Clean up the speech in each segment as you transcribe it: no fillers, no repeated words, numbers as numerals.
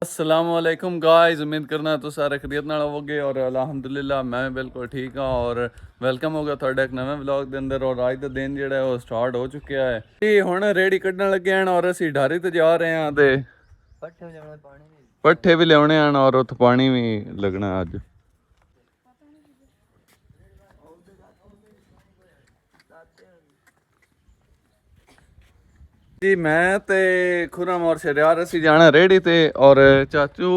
असलामुअलैकुम guys, उम्मीद करना तो सारे खरीद नाल होवोगे और अल्हम्दुलिल्लाह मैं बिल्कुल ठीक हाँ। और वेलकम होगा थोड़ा एक नवे व्लॉग के अंदर। और आज का दिन ਜਿਹੜਾ ਹੈ ਉਹ ਸਟਾਰਟ ਹੋ ਚੁੱਕਿਆ ਹੈ ਤੇ ਹੁਣ ਰੇੜੀ ਕੱਢਣ ਲੱਗੇ ਹਨ ਔਰ ਅਸੀਂ ਢਾਰੀ ਤੇ ਜਾ ਰਹੇ ਹਾਂ ਤੇ ਪੱਠੇ ਵੀ ਲਿਆਉਣੇ ਹਨ ਔਰ ਉੱਥੇ ਪਾਣੀ ਵੀ ਲੱਗਣਾ ਅੱਜ। जी मैं ते खुरम और शरियार ਅਸੀਂ ਜਾਣਾ ਰੇੜੀ ਤੇ ਔਰ ਚਾਚੂ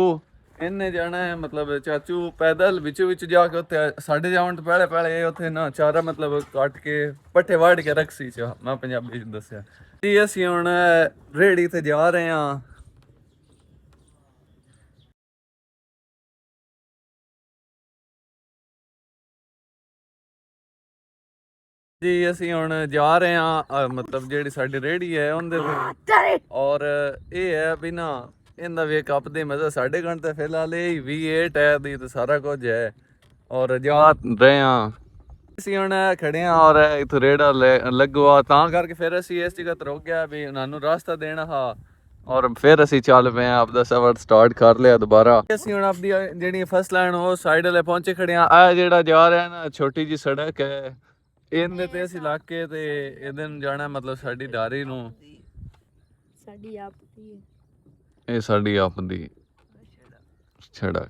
ਇਹਨੇ ਜਾਣਾ ਹੈ। ਮਤਲਬ ਚਾਚੂ ਪੈਦਲ ਵਿੱਚ ਜਾ ਕੇ ਉੱਥੇ ਸਾਡੇ ਜਾਣ ਤੋਂ ਪਹਿਲੇ ਉੱਥੇ ਨਾ ਚਾਰਾ ਮਤਲਬ ਕੱਟ ਕੇ ਪੱਠੇ ਵਾੜ ਕੇ ਰੱਖੀ ਚਾ ਮੈਂ ਪੰਜਾਬੀ ਚ ਦੱਸਿਆ ਜੀ। ਅਸੀਂ ਹੁਣ ਰੇੜੀ ਤੇ ਜਾ ਰਹੇ ਹਾਂ। ਜੀ ਅਸੀਂ ਹੁਣ ਜਾ ਰਹੇ ਹਾਂ ਮਤਲਬ ਜਿਹੜੀ ਸਾਡੀ ਰੇੜੀ ਹੈ ਉਹਦੇ ਤੇ। ਔਰ ਇਹ ਹੈ ਵੀ ਨਾ ਇਹਦਾ ਵੀ ਕੱਪ ਦੇ ਮਜ਼ਾ ਸਾਡੇ ਘੰਟੇ ਤੇ ਫਿਲਹਾਲ ਇਹ V8 ਹੈ ਦੀ ਤੇ ਸਾਰਾ ਕੁਝ ਹੈ। ਔਰ ਜਾ ਰਹੇ ਹਾਂ ਅਸੀਂ ਹੁਣ ਖੜੇ ਹਾਂ ਔਰ ਇਥੋਂ ਰੇੜਾ ਲੱਗਵਾ ਤਾਂ ਕਰਕੇ ਫਿਰ ਅਸੀਂ ਇਸ ਜਗ੍ਹਾ ਤੇ ਰੁਕ ਗਿਆ ਵੀ ਉਹਨਾਂ ਨੂੰ ਰਸਤਾ ਦੇਣਾ ਹਾਂ। ਔਰ ਫਿਰ ਅਸੀਂ ਚੱਲ ਪਏ ਹਾਂ, ਆਪਦਾ ਸਫ਼ਰ ਸਟਾਰਟ ਕਰ ਲਿਆ ਦੁਬਾਰਾ। ਅਸੀਂ ਹੁਣ ਆਪਦੀ ਜਿਹੜੀ ਫਸਟ ਲਾਈਨ ਉਹ ਸਾਈਡ ਵਾਲੇ ਪਹੁੰਚੇ ਖੜੇ ਹਾਂ। ਆ ਜਿਹੜਾ ਜਾ ਰਿਹਾ ਨਾ ਛੋਟੀ ਜੀ ਸੜਕ ਹੈ ਇਹਦੇ ਤੇ ਅਸੀਂ ਲੱਗ ਕੇ ਤੇ ਇਹਦੇ ਨੂੰ ਜਾਣਾ ਮਤਲਬ ਸਾਡੀ ਡਾਰੀ ਨੂੰ। ਸਾਡੀ ਆਪਦੀ ਇਹ ਸਾਡੀ ਆਪਦੀ ਸੜਕ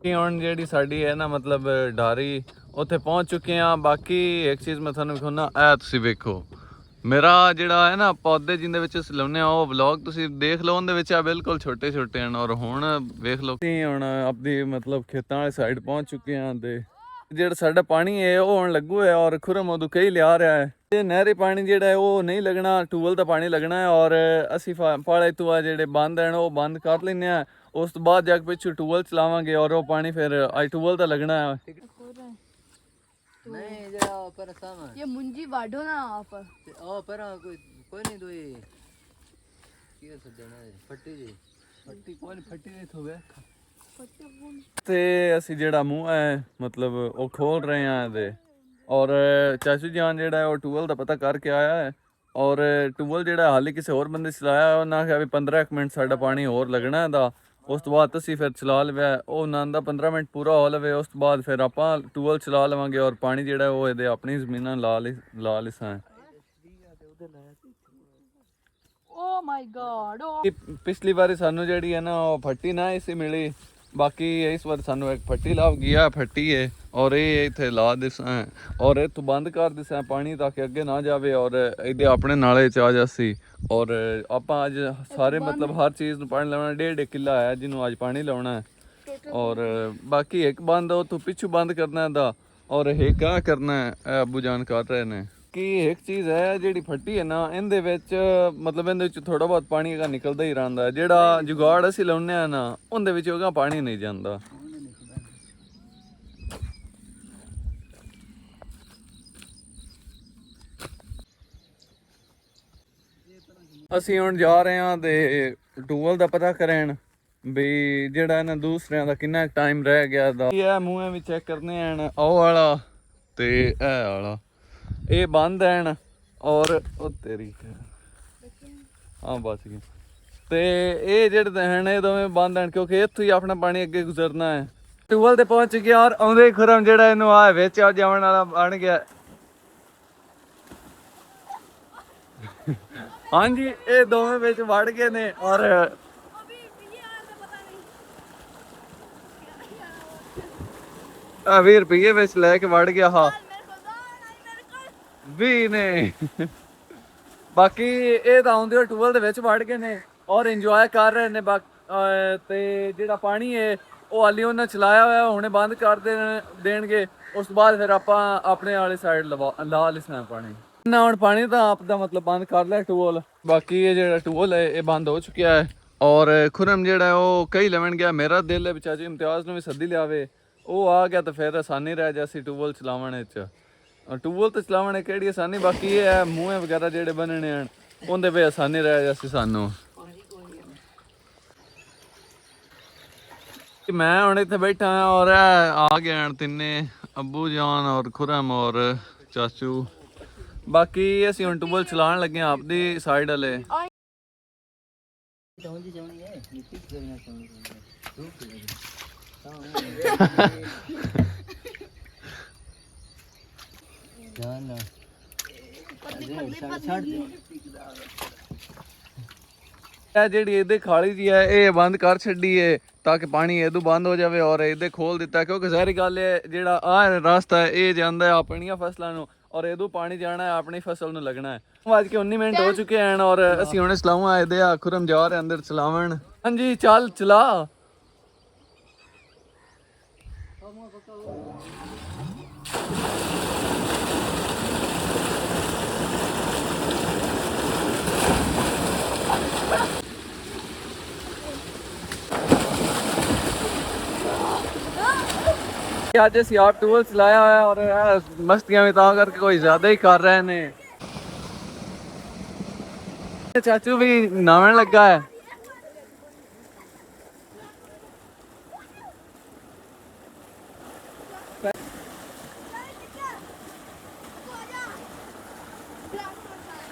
ਕੀ ਹੁਣ ਜਿਹੜੀ ਸਾਡੀ ਹੈ ਨਾ ਮਤਲਬ ਡਾਰੀ ਉੱਥੇ ਪਹੁੰਚ ਚੁੱਕੇ ਹਾਂ। ਬਾਕੀ ਇੱਕ ਚੀਜ਼ ਮੈਂ ਤੁਹਾਨੂੰ ਵਿਖਾਉਣਾ, ਇਹ ਤੁਸੀਂ ਵੇਖੋ ਮੇਰਾ ਜਿਹੜਾ ਹੈ ਨਾ ਪੌਦੇ ਜਿਹਦੇ ਵਿੱਚ ਅਸੀਂ ਲਾਉਂਦੇ ਹਾਂ ਉਹ ਵਲੌਗ ਤੁਸੀਂ ਦੇਖ ਲਓ, ਉਹਦੇ ਵਿੱਚ ਆ ਬਿਲਕੁਲ ਛੋਟੇ ਛੋਟੇ ਹਨ। ਔਰ ਹੁਣ ਵੇਖ ਲਓ ਅਸੀਂ ਹੁਣ ਆਪਦੀ ਮਤਲਬ ਖੇਤਾਂ ਵਾਲੀ ਸਾਈਡ ਪਹੁੰਚ ਚੁੱਕੇ ਹਾਂ ਤੇ ਜਿਹੜਾ ਸਾਡਾ ਪਾਣੀ ਹੈ ਉਹ ਹੁਣ ਲੱਗੂ ਹੈ ਔਰ ਖੁਰਮ ਉਦੋਂ ਕਈ ਲਿਆ ਰਿਹਾ ਹੈ। ਇਹ ਨਹਿਰੀ ਪਾਣੀ ਜਿਹੜਾ ਹੈ ਉਹ ਨਹੀਂ ਲੱਗਣਾ, ਟੂਬਲ ਦਾ ਪਾਣੀ ਲੱਗਣਾ ਹੈ। ਔਰ ਅਸੀਂ ਪਾਲੇ ਤੋਂ ਆ ਜਿਹੜੇ ਬੰਦ ਹਨ ਉਹ ਬੰਦ ਕਰ ਲੈਂਦੇ ਹਾਂ। ਉਸ ਤੋਂ ਬਾਅਦ ਜਾ ਕੇ ਪਿੱਛੇ ਟੂਬਲ ਚਲਾਵਾਂਗੇ ਔਰ ਉਹ ਪਾਣੀ ਫਿਰ ਅੱਜ ਟੂਬਲ ਦਾ ਲੱਗਣਾ ਹੈ। नहीं जरा पर सामा ये मुंजी वाढो ना आप ओ पर कोई नहीं दोई ये सब देना है फट्टी जी फट्टी कौन फट्टी नहीं थोवे ਤੇ ਅਸੀਂ ਜਿਹੜਾ ਮੂੰਹ ਹੈ ਮਤਲਬ ਉਹ ਖੋਲ ਰਹੇ ਹਾਂ ਇਹਦੇ। ਔਰ ਚਾਚੂ ਜਾਨ ਜਿਹੜਾ ਹੈ ਉਹ ਟੂਬਲ ਦਾ ਪਤਾ ਕਰਕੇ ਆਇਆ ਹੈ। ਔਰ ਟੂਬਲ ਜਿਹੜਾ ਹਾਲੇ ਕਿਸੇ ਹੋਰ ਬੰਦੇ ਚਲਾਇਆ ਉਹਨਾਂ ਕਿਹਾ ਵੀ 15 ਮਿੰਟ ਸਾਡਾ ਪਾਣੀ ਹੋਰ ਲੱਗਣਾ ਇਹਦਾ। ਉਸ ਤੋਂ ਬਾਅਦ ਅਸੀਂ ਫਿਰ ਚਲਾ ਲਵਿਆ ਉਹ ਉਹਨਾਂ ਦਾ 15 ਮਿੰਟ ਪੂਰਾ ਹੋ ਲਵੇ। ਉਸ ਤੋਂ ਬਾਅਦ ਫਿਰ ਆਪਾਂ ਟੂਬਲ ਚਲਾ ਲਵਾਂਗੇ ਔਰ ਪਾਣੀ ਜਿਹੜਾ ਉਹ ਇਹਦੇ ਆਪਣੀ ਜ਼ਮੀਨਾਂ ਲਾ ਲਿਸਾਂ। ओ माय गॉड ਪਿਛਲੀ ਵਾਰੀ ਸਾਨੂੰ ਜਿਹੜੀ ਹੈ ਨਾ ਉਹ ਫੱਟੀ ਨਾ ਇਸੇ ਮਿਲੀ। ਬਾਕੀ ਇਸ ਵਾਰ ਸਾਨੂੰ ਇੱਕ ਫੱਟੀ ਲੱਭ ਗਿਆ ਫੱਟੀ ਹੈ ਔਰ ਇਹ ਇੱਥੇ ਲਾ ਦਿਸਾਂ ਔਰ ਇੱਥੋਂ ਬੰਦ ਕਰ ਦਿਸਾਂ ਪਾਣੀ ਤਾਂ ਕਿ ਅੱਗੇ ਨਾ ਜਾਵੇ ਔਰ ਇਹਦੇ ਆਪਣੇ ਨਾਲੇ ਚ ਆ ਜਾਸੀ। ਔਰ ਆਪਾਂ ਅੱਜ ਸਾਰੇ ਮਤਲਬ ਹਰ ਚੀਜ਼ ਨੂੰ ਪਾਣੀ ਲਾਉਣਾ 1.5 ਕਿੱਲਾ ਹੈ ਜਿਹਨੂੰ ਅੱਜ ਪਾਣੀ ਲਾਉਣਾ ਹੈ। ਔਰ ਬਾਕੀ ਇੱਕ ਬੰਦ ਉੱਥੋਂ ਪਿੱਛੋਂ ਬੰਦ ਕਰਨਾ ਇਹਦਾ ਔਰ ਇਹ ਕਾ ਕਰਨਾ ਹੈ ਅੱਬੂ ਜਾਨ ਕਰ ਰਹੇ ਨੇ ਕਿ ਇੱਕ ਚੀਜ਼ ਹੈ ਜਿਹੜੀ ਫੱਟੀ ਹੈ ਨਾ ਇਹਦੇ ਵਿੱਚ ਮਤਲਬ ਇਹਦੇ ਵਿੱਚ ਥੋੜਾ ਬਹੁਤ ਪਾਣੀ ਹੈਗਾ ਨਿਕਲਦਾ ਹੀ ਰਹਿੰਦਾ। ਜਿਹੜਾ ਜੁਗਾੜ ਅਸੀਂ ਲਾਉਂਦੇ ਆ ਨਾ ਉਹਦੇ ਵਿੱਚ ਉਹਦਾ ਪਾਣੀ ਨਹੀਂ ਜਾਂਦਾ। ਅਸੀਂ ਹੁਣ ਜਾ ਰਹੇ ਹਾਂ ਤੇ ਟੂਬਲ ਦਾ ਪਤਾ ਕਰਨ ਵੀ ਜਿਹੜਾ ਇਹਨਾਂ ਦੂਸਰਿਆਂ ਦਾ ਕਿੰਨਾ ਟਾਈਮ ਰਹਿ ਗਿਆ ਦਾ। ਇਹ ਮੂੰਹਾਂ ਵੀ ਚੈੱਕ ਕਰਨੇ ਹਨ ਉਹ ਵਾਲਾ ਤੇ ਇਹ ਵਾਲਾ ਇਹ ਬੰਦ ਹਨ ਔਰ ਉਹ ਤੇਰੀ ਹਾਂ ਬਸ ਗਈ ਤੇ ਇਹ ਜਿਹੜੇ ਹਨ ਇਹ ਦੋਵੇਂ ਬੰਦ ਹਨ ਕਿਉਂਕਿ ਇੱਥੋਂ ਹੀ ਆਪਣਾ ਪਾਣੀ ਅੱਗੇ ਗੁਜ਼ਰਨਾ ਹੈ। ਟੂਬਲ ਤੇ ਪਹੁੰਚ ਗਿਆ ਔਰ ਆਉਂਦੇ ਖੁਰਮ ਜਿਹੜਾ ਇਹਨੂੰ ਆ ਵਿੱਚ ਆ ਜਾਵਣ ਵਾਲਾ ਬਣ ਗਿਆ। ਹਾਂਜੀ ਇਹ ਦੋਵੇਂ ਵਿੱਚ ਵੜ ਗਏ ਨੇ ਔਰ 20 ਰੁਪਏ ਵਿੱਚ ਲੈ ਕੇ ਵੜ ਗਿਆ ਹਾਂ ਵੀ ਨੇ। ਬਾਕੀ ਇਹ ਤਾਂ ਆਉਂਦੇ ਟੂਬਲ ਦੇ ਵਿੱਚ ਵੜ ਗਏ ਨੇ ਔਰ ਇੰਜੋਏ ਕਰ ਰਹੇ ਨੇ। ਤੇ ਜਿਹੜਾ ਪਾਣੀ ਹੈ ਉਹ ਹਾਲੀ ਉਹਨਾਂ ਚਲਾਇਆ ਹੋਇਆ ਹੁਣੇ ਬੰਦ ਕਰ ਦੇਣਗੇ। ਉਸ ਤੋਂ ਬਾਅਦ ਫਿਰ ਆਪਾਂ ਆਪਣੇ ਵਾਲੀ ਸਾਈਡ ਲਾ ਲਿਸਣਾ ਪਾਣੀ ਨਾ। ਹੁਣ ਪਾਣੀ ਤਾਂ ਆਪ ਦਾ ਮਤਲਬ ਬੰਦ ਕਰ ਲਿਆ ਟੂਬਲ। ਬਾਕੀ ਇਹ ਜਿਹੜਾ ਟੂਬਲ ਹੈ ਇਹ ਬੰਦ ਹੋ ਚੁੱਕਿਆ ਹੈ ਔਰ ਖੁਰਮ ਜਿਹੜਾ ਉਹ ਕਈ ਲੈਵਣ ਗਿਆ। ਮੇਰਾ ਦਿਲ ਹੈ ਚਾਚੀ ਇਮਤਿਆਜ਼ ਨੂੰ ਵੀ ਸੱਦੀ ਲਿਆਵੇ ਉਹ ਆ ਗਿਆ ਤਾਂ ਫਿਰ ਆਸਾਨੀ ਰਹਿ ਜਾਸੀ ਟੂਬਲ ਚਲਾਉਣ ਵਿੱਚ। ਟੂਬਲ ਤੇ ਚਲਾਉਣ ਕਿਹੜੀ ਆਸਾਨੀ ਬਾਕੀ ਇਹ ਹੈ ਮੂੰਹ ਵਗੈਰਾ ਜਿਹੜੇ ਬਣਨੇ ਹਨ ਉਹਦੇ ਵੀ ਆਸਾਨੀ ਰਹਿ ਜਾਸੀ ਸਾਨੂੰ। ਮੈਂ ਹੁਣ ਇੱਥੇ ਬੈਠਾ ਔਰ ਆ ਗਏ ਹਨ ਤਿੰਨੇ ਅੱਬੂ ਜਾਨ ਔਰ ਖੁਰਮ ਔਰ ਚਾਚੂ। ਬਾਕੀ ਅਸੀਂ ਹੁਣ ਟੂਬਲ ਚਲਾਉਣ ਲੱਗੇ ਹਾਂ ਆਪਦੀ ਸਾਈਡ ਵਾਲੇ। ਇਹ ਜਿਹੜੀ ਇਹਦੇ ਖਾਲੀ ਜੀ ਹੈ ਇਹ ਬੰਦ ਕਰ ਛੱਡੀ ਏ ਤਾਂ ਕਿ ਪਾਣੀ ਇਹਦੋਂ ਬੰਦ ਹੋ ਜਾਵੇ ਔਰ ਇਹਦੇ ਖੋਲ ਦਿੱਤਾ ਕਿਉਂਕਿ ਜ਼ਾਹਿਰ ਗੱਲ ਹੈ ਜਿਹੜਾ ਆਹ ਰਸਤਾ ਹੈ ਇਹ ਜਾਂਦਾ ਹੈ ਆਪਣੀਆਂ ਫਸਲਾਂ ਨੂੰ ਔਰ ਇਹਦੋਂ ਪਾਣੀ ਜਾਣਾ ਹੈ ਆਪਣੀ ਫਸਲ ਨੂੰ ਲੱਗਣਾ ਹੈ। ਅੱਜ ਕੇ 19 ਮਿੰਟ ਹੋ ਚੁੱਕੇ ਹਨ ਔਰ ਅਸੀਂ ਹੁਣ ਚਲਾਵਾਂ ਇਹਦੇ ਆ ਖੁਰਮ ਜਾ ਰਹੇ ਅੰਦਰ ਚਲਾਵਣ। ਹਾਂਜੀ ਚੱਲ ਚਲਾ। ਅੱਜ ਅਸੀਂ ਆਪ ਟੂਲ ਚਲਾਇਆ ਹੋਇਆ ਔਰ ਮਸਤੀਆਂ ਵੀ ਤਾਂ ਕਰਕੇ ਕੋਈ ਜ਼ਿਆਦਾ ਹੀ ਕਰ ਰਹੇ ਨੇ। ਚਾਚੂ ਵੀ ਨਹਾਉਣ ਲੱਗਾ ਹੈ।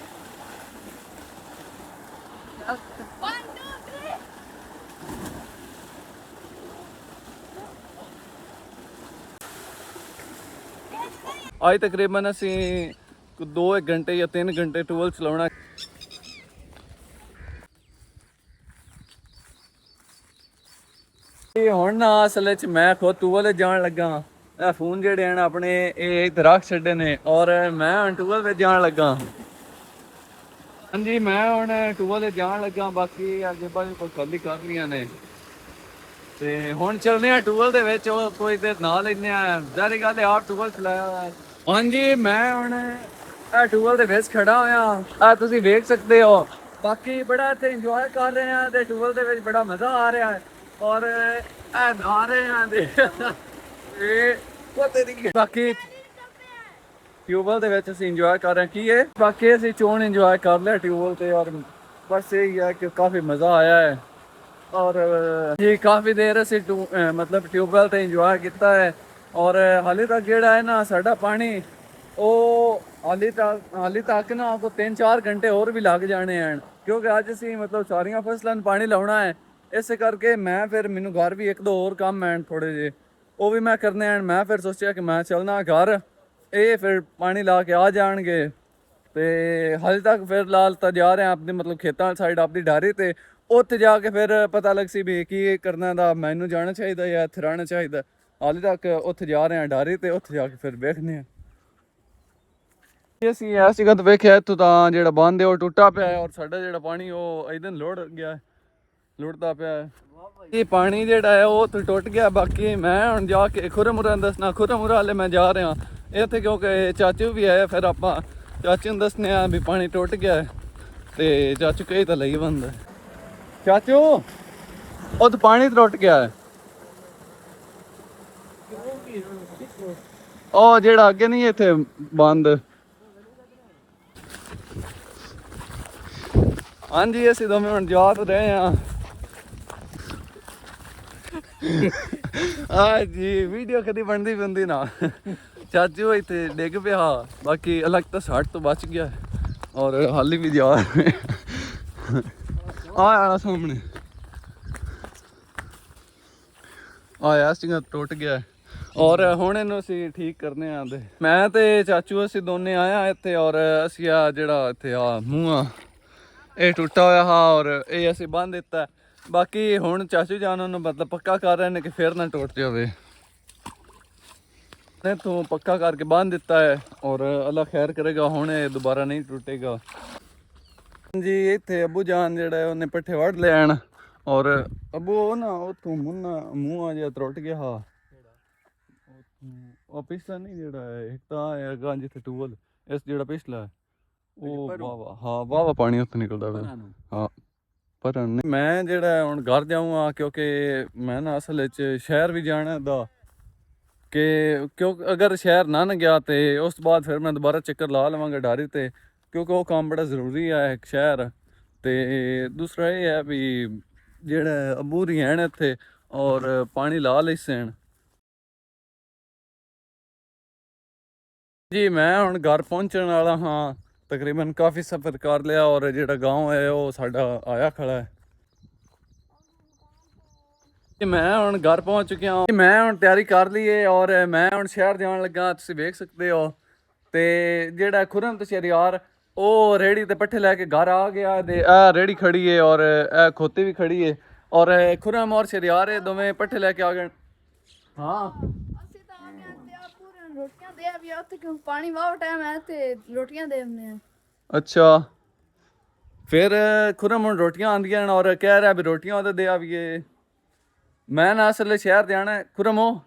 ਅੱਜ ਤਕਰੀਬਨ ਅਸੀਂ 2 ਘੰਟੇ ਜਾਂ 3 ਘੰਟੇ ਟੂਲ ਚਲਾਉਣਾ। ਹੁਣ ਨਾ ਅਸਲ 'ਚ ਮੈਂ ਖੁਦ ਟੂਲ ਜਾਣ ਲੱਗਾ। ਇਹ ਫੋਨ ਜਿਹੜੇ ਹਨ ਆਪਣੇ ਇਹ ਇੱਧਰ ਰੱਖ ਛੱਡੇ ਨੇ ਔਰ ਮੈਂ ਹੁਣ ਟੂਲ ਵਿੱਚ ਜਾਣ ਲੱਗਾ। ਹਾਂਜੀ ਮੈਂ ਹੁਣ ਟੂਲ ਜਾਣ ਲੱਗਾ। ਬਾਕੀ ਜੇਬਾਂ ਵੀ ਖਾਲੀ ਕਰ ਲਈਆਂ ਨੇ ਤੇ ਹੁਣ ਚੱਲਦੇ ਆ ਟੂਲ ਦੇ ਵਿੱਚ। ਉਹ ਕੋਈ ਦੇਰ ਨਾਲ ਲੈਂਦੇ ਆ। ਜ਼ਾਹਿਰ ਗੱਲ ਹੈ ਆਪ ਟੂਲ ਚਲਾਇਆ। ਹਾਂਜੀ ਮੈਂ ਹੁਣ ਇਹ ਟੂਲ ਦੇ ਵਿੱਚ ਖੜਾ ਹੋਇਆ ਆ ਤੁਸੀਂ ਵੇਖ ਸਕਦੇ ਹੋ। ਬਾਕੀ ਬੜਾ ਇੱਥੇ ਇੰਜੋਏ ਕਰ ਰਹੇ ਆ ਤੇ ਟੂਲ ਦੇ ਵਿੱਚ ਬੜਾ ਮਜ਼ਾ ਆ ਰਿਹਾ ਹੈ ਔਰ ਇਹ ਨਹਾ ਰਹੇ ਆ ਤੇ ਬਾਕੀ ਟਿਊਬਵੈਲ ਦੇ ਵਿੱਚ ਅਸੀਂ ਇੰਜੋਏ ਕਰ ਰਹੇ ਕੀ ਹੈ। ਬਾਕੀ ਅਸੀਂ ਚੋਣ ਇੰਜੋਏ ਕਰ ਲਿਆ ਟਿਊਬਵੈਲ ਤੇ ਔਰ ਬਸ ਇਹੀ ਹੈ ਕਿ ਕਾਫੀ ਮਜ਼ਾ ਆਇਆ ਹੈ ਔਰ ਜੀ ਕਾਫੀ ਦੇਰ ਅਸੀਂ ਮਤਲਬ ਟਿਊਬਵੈਲ ਤੇ ਇੰਜੋਏ ਕੀਤਾ ਹੈ ਔਰ ਹਾਲੇ ਤੱਕ ਜਿਹੜਾ ਹੈ ਨਾ ਸਾਡਾ ਪਾਣੀ ਉਹ ਹਾਲੇ ਤੱਕ ਨਾ ਕੋ 3-4 ਘੰਟੇ ਹੋਰ ਵੀ ਲੱਗ ਜਾਣੇ ਹਨ ਕਿਉਂਕਿ ਅੱਜ ਅਸੀਂ ਮਤਲਬ ਸਾਰੀਆਂ ਫਸਲਾਂ ਨੂੰ ਪਾਣੀ ਲਾਉਣਾ ਹੈ। ਇਸੇ ਕਰਕੇ ਮੈਂ ਫਿਰ ਮੈਨੂੰ ਘਰ ਵੀ 1-2 ਹੋਰ ਕੰਮ ਹਨ ਥੋੜੇ ਜਿਹੇ ਉਹ ਵੀ ਮੈਂ ਕਰਨੇ ਹਨ। ਮੈਂ ਫਿਰ ਸੋਚਿਆ ਕਿ ਮੈਂ ਚੱਲਣਾ ਘਰ ਇਹ ਫਿਰ ਪਾਣੀ ਲਾ ਕੇ ਆ ਜਾਣਗੇ ਤੇ ਹਾਲੇ ਤੱਕ ਫਿਰ ਲਾਲ ਤਾਂ ਜਾ ਰਹੇ ਆਪਣੇ ਮਤਲਬ ਖੇਤਾਂ ਸਾਈਡ ਆਪਦੀ ਢਾਰੀ ਤੇ ਉੱਥੇ ਜਾ ਕੇ ਫਿਰ ਪਤਾ ਲੱਗ ਸੀ ਵੀ ਕੀ ਕਰਨਾ ਦਾ ਮੈਨੂੰ ਜਾਣਾ ਚਾਹੀਦਾ ਜਾਂ ਇੱਥੇ ਰਹਿਣਾ ਚਾਹੀਦਾ। ਹਾਲੇ ਤੱਕ ਉੱਥੇ ਜਾ ਰਹੇ ਹਾਂ ਢਾਰੀ ਤੇ ਉੱਥੇ ਜਾ ਕੇ ਫਿਰ ਵੇਖਦੇ ਹਾਂ। ਅਸੀਂ ਇਸ ਜਗ੍ਹਾ ਤੇ ਵੇਖਿਆ ਇੱਥੋਂ ਤਾਂ ਜਿਹੜਾ ਬੰਦ ਹੈ ਉਹ ਟੁੱਟਾ ਪਿਆ ਹੈ ਔਰ ਸਾਡਾ ਜਿਹੜਾ ਪਾਣੀ ਉਹ ਇਦਾਂ ਲੁੜਦਾ ਪਿਆ ਹੈ। ਇਹ ਪਾਣੀ ਜਿਹੜਾ ਹੈ ਉਹ ਟੁੱਟ ਗਿਆ। ਬਾਕੀ ਮੈਂ ਹੁਣ ਜਾ ਕੇ ਖੁਰਮੁਰਾ ਦੱਸਣਾ ਖੁਰਮੁਰਾ ਵਾਲੇ ਮੈਂ ਜਾ ਰਿਹਾ ਇੱਥੇ ਕਿਉਂਕਿ ਚਾਚੂ ਵੀ ਆਇਆ ਫਿਰ ਆਪਾਂ ਚਾਚੂ ਨੂੰ ਦੱਸਨੇ ਆ ਵੀ ਪਾਣੀ ਟੁੱਟ ਗਿਆ ਤੇ ਚਾਚੂ ਕਹੀ ਤਾਂ ਲਈ ਬੰਦਾ ਚਾਚੂ ਉਹ ਤਾਂ ਪਾਣੀ ਟੁੱਟ ਗਿਆ ਹੈ। ਉਹ ਜਿਹੜਾ ਅੱਗੇ ਨਹੀਂ ਇੱਥੇ ਬੰਦ। ਹਾਂਜੀ ਅਸੀਂ ਦੋਵੇਂ ਹੁਣ ਜਾ ਤਾਂ ਰਹੇ ਹਾਂ। ਜੀ ਵੀਡੀਓ ਕਦੀ ਬਣਦੀ ਬੰਦੀ ਨਾ ਚਾਚੂ ਇੱਥੇ ਡਿੱਗ ਪਿਆ ਬਾਕੀ ਅਲੱਗ ਤਾਂ ਸੱਟ ਤੋਂ ਬਚ ਗਿਆ ਔਰ ਹਾਲੀ ਵੀ ਜਾ ਆਣਾ ਸਾਹਮਣੇ ਆਇਆ ਸੀਗਾ ਟੁੱਟ ਗਿਆ ਔਰ ਹੁਣ ਇਹਨੂੰ ਅਸੀਂ ਠੀਕ ਕਰਨੇ ਆਂਦੇ। ਮੈਂ ਤੇ ਚਾਚੂ ਅਸੀਂ ਦੋਨੇ ਆਇਆ ਇੱਥੇ ਔਰ ਅਸੀਂ ਆ ਜਿਹੜਾ ਇੱਥੇ ਆ ਮੂੰਹ ਆ ਇਹ ਟੁੱਟਾ ਹੋਇਆ ਹਾਂ ਔਰ ਇਹ ਅਸੀਂ ਬੰਨ ਦਿੱਤਾ। ਬਾਕੀ ਹੁਣ ਚਾਚੂ ਜਾਨ ਉਹਨੂੰ ਮਤਲਬ ਪੱਕਾ ਕਰ ਰਹੇ ਨੇ ਕਿ ਫਿਰ ਨਾ ਟੁੱਟ ਜਾਵੇ। ਤੂੰ ਪੱਕਾ ਕਰਕੇ ਬੰਨ ਦਿੱਤਾ ਹੈ ਔਰ ਅੱਲਾ ਖੈਰ ਕਰੇਗਾ ਹੁਣ ਇਹ ਦੁਬਾਰਾ ਨਹੀਂ ਟੁੱਟੇਗਾ। ਜੀ ਇੱਥੇ ਅੱਬੂ ਜਾਨ ਜਿਹੜਾ ਹੈ ਉਹਨੇ ਪੱਠੇ ਵੱਢ ਲੈਣ ਔਰ ਅੱਬੂ ਉਹ ਨਾ ਉੱਥੋਂ ਮੂੰਹ ਆ ਜਿਹਾ ਟੁੱਟ ਗਿਆ ਹਾਂ ਉਹ ਪਿਛਲਾ ਨਹੀਂ ਜਿਹੜਾ ਹੈ ਇੱਕ ਤਾਂ ਹੈਗਾ ਜਿੱਥੇ ਟੂਲ ਇਸ ਜਿਹੜਾ ਪਿਛਲਾ ਉਹ ਵਾਵਾ ਪਾਣੀ ਉੱਥੇ ਨਿਕਲਦਾ ਪਿਆ ਹਾਂ। ਪਰ ਮੈਂ ਜਿਹੜਾ ਹੁਣ ਘਰ ਜਾਊਂਗਾ ਕਿਉਂਕਿ ਮੈਂ ਨਾ ਅਸਲ ਵਿੱਚ ਸ਼ਹਿਰ ਵੀ ਜਾਣਾ ਦਾ ਕਿਉਂਕਿ ਅਗਰ ਸ਼ਹਿਰ ਨਾ ਗਿਆ ਤੇ ਉਸ ਤੋਂ ਬਾਅਦ ਫਿਰ ਮੈਂ ਦੁਬਾਰਾ ਚੱਕਰ ਲਾ ਲਵਾਂਗਾ ਢਾਰੀ ਤੇ ਕਿਉਂਕਿ ਉਹ ਕੰਮ ਬੜਾ ਜ਼ਰੂਰੀ ਹੈ ਇੱਕ ਸ਼ਹਿਰ ਤੇ ਦੂਸਰਾ ਇਹ ਹੈ ਵੀ ਜਿਹੜਾ ਅੱਬੂ ਦੀ ਹੈਣ ਇੱਥੇ ਔਰ ਪਾਣੀ ਲਾ ਲਈ ਸੈਣ। ਜੀ ਮੈਂ ਹੁਣ ਘਰ ਪਹੁੰਚਣ ਵਾਲਾ ਹਾਂ ਤਕਰੀਬਨ ਕਾਫੀ ਸਫ਼ਰ ਕਰ ਲਿਆ ਔਰ ਜਿਹੜਾ ਗਾँव ਹੈ ਉਹ ਸਾਡਾ ਆਇਆ ਖੜਾ ਹੈ। ਮੈਂ ਹੁਣ ਘਰ ਪਹੁੰਚ ਚੁੱਕਿਆ ਹਾਂ। ਮੈਂ ਹੁਣ ਤਿਆਰੀ ਕਰ ਲਈ ਹੈ ਔਰ ਮੈਂ ਹੁਣ ਸ਼ਹਿਰ ਜਾਣ ਲੱਗਾ, ਤੁਸੀਂ ਵੇਖ ਸਕਦੇ ਹੋ। ਤੇ ਜਿਹੜਾ ਖੁਰਮ ਤੇ ਸ਼ਰਿਆਰ ਉਹ ਰੇੜੀ ਤੇ ਪੱਠੇ ਲੈ ਕੇ ਘਰ ਆ ਗਿਆ ਤੇ ਇਹ ਰੇੜੀ ਖੜੀ ਹੈ ਔਰ ਇਹ ਖੋਤੀ ਵੀ ਖੜੀ ਹੈ ਔਰ ਖੁਰਮ ਔਰ ਸ਼ਰਿਆਰ ਇਹ ਦੋਵੇਂ ਪੱਠੇ ਲੈ ਕੇ ਆ ਗਏ। ਹਾਂ ਅਸੀਂ ਤਾਂ ਆ ਗਏ ਤੇ ਆ ਪੂਰਨ ਰੋਟੀਆਂ ਦੇ ਵੀ ਉੱਥੇ ਕਿਉਂ ਪਾਣੀ ਵਾਹ ਟਾਈਮ ਹੈ ਤੇ ਰੋਟੀਆਂ ਦੇ ਦਿੰਦੇ ਆ। ਅੱਛਾ, ਫਿਰ ਖੁਰਮ ਹੁਣ ਰੋਟੀਆਂ ਆਂਦੀਆਂ ਨੇ ਔਰ ਕਹਿ ਰਿਹਾ ਵੀ ਰੋਟੀਆਂ ਉਹਦੇ ਦੇ ਆਵੀਏ। ਮੈਂ ਨਾ ਅਸਲੇ ਸ਼ਹਿਰ ਜਾਣਾ ਹੈ। ਖੁਰਮ ਉਹ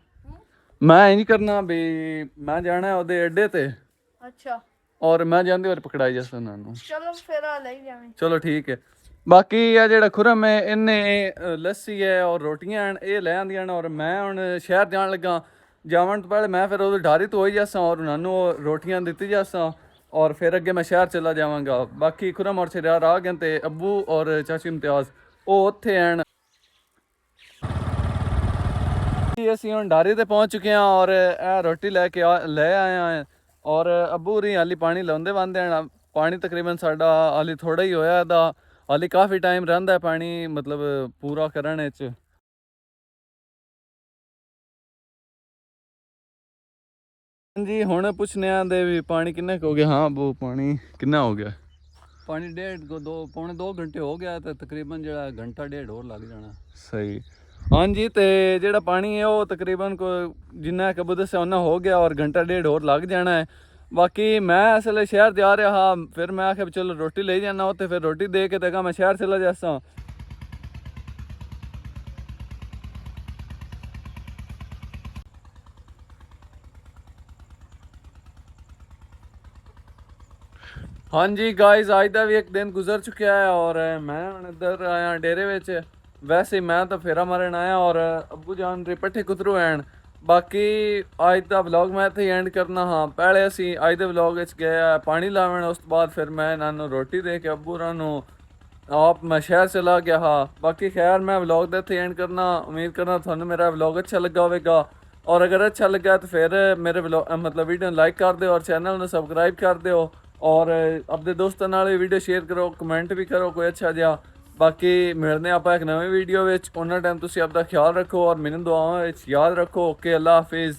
ਮੈਂ ਇੰਜ ਕਰਨਾ ਵੀ ਮੈਂ ਜਾਣਾ ਉਹਦੇ ਅੱਡੇ ਤੇ ਅੱਛਾ ਔਰ ਮੈਂ ਜਾਂਦੇ ਹੋਰ ਪਕੜਾਈ ਜਸ ਉਹਨਾਂ ਨੂੰ। ਚਲੋ ਫਿਰ ਆ ਲੈ ਜਾਵੇਂ। ਚਲੋ ਠੀਕ ਹੈ। ਬਾਕੀ ਇਹ ਜਿਹੜਾ ਖੁਰਮ ਹੈ ਇਹਨੇ ਲੱਸੀ ਹੈ ਔਰ ਰੋਟੀਆਂ ਹਨ ਇਹ ਲੈ ਆਂਦੀਆਂ ਨੇ ਔਰ ਮੈਂ ਹੁਣ ਸ਼ਹਿਰ ਜਾਣ ਲੱਗਾ। ਜਾਵਣ ਤੋਂ ਪਹਿਲੇ ਮੈਂ ਫਿਰ ਉਹਦੇ ਢਾਰੀ ਤੋਂ ਹੋਈ ਜਾਸਾਂ ਔਰ ਉਹਨਾਂ ਨੂੰ ਉਹ ਰੋਟੀਆਂ ਦਿੱਤੀ ਜਾਸਾਂ ਔਰ ਫਿਰ ਅੱਗੇ ਮੈਂ ਸ਼ਹਿਰ ਚਲਾ ਜਾਵਾਂਗਾ। ਬਾਕੀ ਖੁਰਮ ਔਰ ਸ਼ਰਿਆਰ ਆ ਗਏ ਤੇ ਅੱਬੂ ਔਰ ਚਾਚੀ ਇਮਤਿਆਜ਼ ਉਹ ਉੱਥੇ ਹਨ। ਅਸੀਂ ਹੁਣ ਢਾਰੀ ਤੇ ਪਹੁੰਚ ਚੁੱਕੇ ਹਾਂ ਔਰ ਇਹ ਰੋਟੀ ਲੈ ਕੇ ਲੈ ਆਏ ਹਾਂ ਔਰ ਅੱਬੂ ਰੀ ਹਾਲੀ ਪਾਣੀ ਲਾਉਂਦੇ ਬੰਦੇ ਹਨ। ਪਾਣੀ ਤਕਰੀਬਨ ਸਾਡਾ ਹਾਲੀ ਥੋੜਾ ਹੀ ਹੋਇਆ ਇਹਦਾ, ਹਾਲੀ ਕਾਫੀ ਟਾਈਮ ਰਹਿੰਦਾ ਪਾਣੀ ਮਤਲਬ ਪੂਰਾ ਕਰਨ ਵਿੱਚ। ਜੀ ਹੁਣ ਪੁੱਛਨੇ ਆਂ ਦੇ ਵੀ ਪਾਣੀ ਕਿੰਨਾ ਕੁ ਹੋ ਗਿਆ। ਹਾਂ ਅੱਬੂ ਪਾਣੀ ਕਿੰਨਾ ਹੋ ਗਿਆ? पानी पौने 2 घंटे हो गया तो तकरीबन जरा घंटा डेढ़ और लग जाना। ਸਹੀ ਹਾਂਜੀ। ਤੇ ਜਿਹੜਾ ਪਾਣੀ ਹੈ ਉਹ ਤਕਰੀਬਨ ਜਿੰਨਾ ਕੁ ਦੱਸਿਆ ਉਹਨਾਂ ਹੋ ਗਿਆ ਔਰ ਘੰਟਾ ਡੇਢ ਹੋਰ ਲੱਗ ਜਾਣਾ ਹੈ। ਬਾਕੀ ਮੈਂ ਅਸਲੇ ਸ਼ਹਿਰ ਜਾ ਰਿਹਾ ਹਾਂ, ਫਿਰ ਮੈਂ ਆਖਿਆ ਚਲੋ ਰੋਟੀ ਲੈ ਜਾਣਾ ਉੱਥੇ, ਫਿਰ ਰੋਟੀ ਦੇ ਕੇ ਤੇ ਮੈਂ ਸ਼ਹਿਰ ਚਲਾ ਜਾਸਾਂ। ਹਾਂਜੀ ਗਾਇਜ਼ ਅੱਜ ਦਾ ਵੀ ਇੱਕ ਦਿਨ ਗੁਜ਼ਰ ਚੁੱਕਿਆ ਹੈ ਔਰ ਮੈਂ ਹੁਣ ਇੱਧਰ ਆਇਆ ਡੇਰੇ ਵਿੱਚ। ਵੈਸੇ ਮੈਂ ਤਾਂ ਫੇਰਾ ਮਾਰਨ ਆਇਆ ਔਰ ਅੱਬੂ ਜਾਨ ਦੇ ਪੱਠੇ ਕੁਤਰੂ ਆਣ। ਬਾਕੀ ਅੱਜ ਦਾ ਵਲੌਗ ਮੈਂ ਇੱਥੇ ਐਂਡ ਕਰਨਾ ਹਾਂ। ਪਹਿਲੇ ਅਸੀਂ ਅੱਜ ਦੇ ਵਲੌਗ ਵਿੱਚ ਗਏ ਪਾਣੀ ਲਾਵਣ, ਉਸ ਤੋਂ ਬਾਅਦ ਫਿਰ ਮੈਂ ਇਹਨਾਂ ਨੂੰ ਰੋਟੀ ਦੇ ਕੇ ਅੱਬੂ ਹੋਰਾਂ ਨੂੰ ਆਪ ਮੈਂ ਸ਼ਹਿਰ ਚਲਾ ਗਿਆ ਹਾਂ। ਬਾਕੀ ਖੈਰ ਮੈਂ ਵਲੌਗ ਦਾ ਇੱਥੇ ਐਂਡ ਕਰਨਾ। ਉਮੀਦ ਕਰਨਾ ਤੁਹਾਨੂੰ ਮੇਰਾ ਵਲੌਗ ਅੱਛਾ ਲੱਗਾ ਹੋਵੇਗਾ ਔਰ ਅਗਰ ਅੱਛਾ ਲੱਗਾ ਤਾਂ ਫਿਰ ਮੇਰੇ ਵਲੌਗ ਮਤਲਬ ਵੀਡੀਓ ਨੂੰ ਲਾਈਕ ਕਰ ਦਿਓ ਔਰ ਚੈਨਲ ਨੂੰ ਸਬਸਕ੍ਰਾਈਬ ਕਰ ਦਿਓ ਔਰ ਆਪਣੇ ਦੋਸਤਾਂ ਨਾਲ ਵੀ ਵੀਡੀਓ ਸ਼ੇਅਰ ਕਰੋ, ਕਮੈਂਟ ਵੀ ਕਰੋ ਕੋਈ ਅੱਛਾ ਜਿਹਾ। ਬਾਕੀ ਮਿਲਦੇ ਆਪਾਂ ਇੱਕ ਨਵੀਂ ਵੀਡੀਓ ਵਿੱਚ। ਉਹਨਾਂ ਟਾਈਮ ਤੁਸੀਂ ਆਪਦਾ ਖਿਆਲ ਰੱਖੋ ਔਰ ਮੈਨੂੰ ਦੁਆਵਾਂ ਵਿੱਚ ਯਾਦ ਰੱਖੋ। ਓਕੇ, ਅੱਲਾ ਹਾਫਿਜ਼।